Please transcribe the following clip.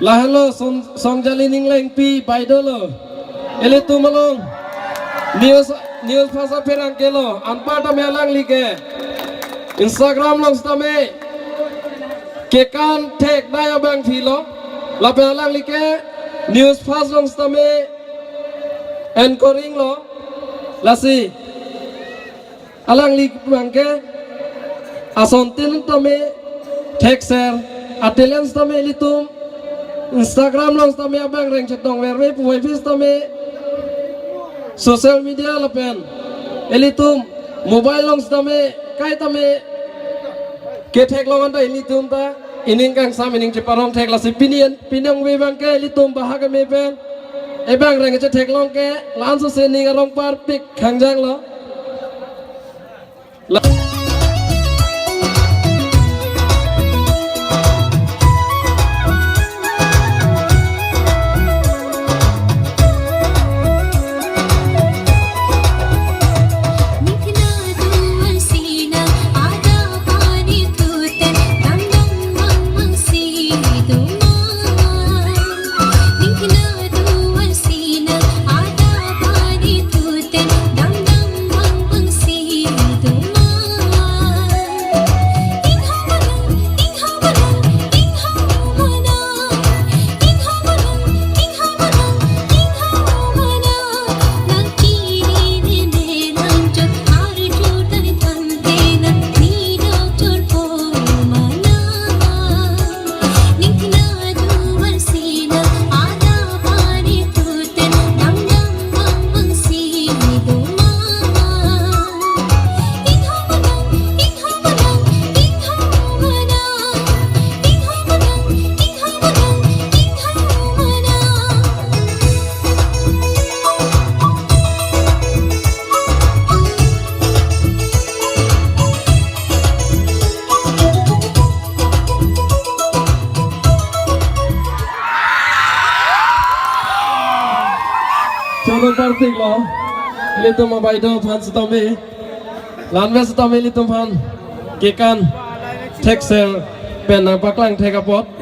Lahalo Songjalin Englengpi Dance. Ele tu malong news fasa perang kelo anpa ta melang like Instagram long stame ke kan tek daya bang philo la pelang like news fast long stame anchoring lo lasi alang lik bangke asontin tame tek share atelian stame litum Instagram long stame abang reng chetong verme puai fis stame social media lapen elitum mobile long stame kai tame ke thek long anda elitum ta ining kang sam ining cheparong thek lasi pinang we bang ke elitum bahag me pen ebang reng che thek long ke lan so se ning arong par pik khangjang lo Chalo partik lo, litum abai do fan stome, lanves stome litum fan, kekan, tek sel, pen paklang tek apot.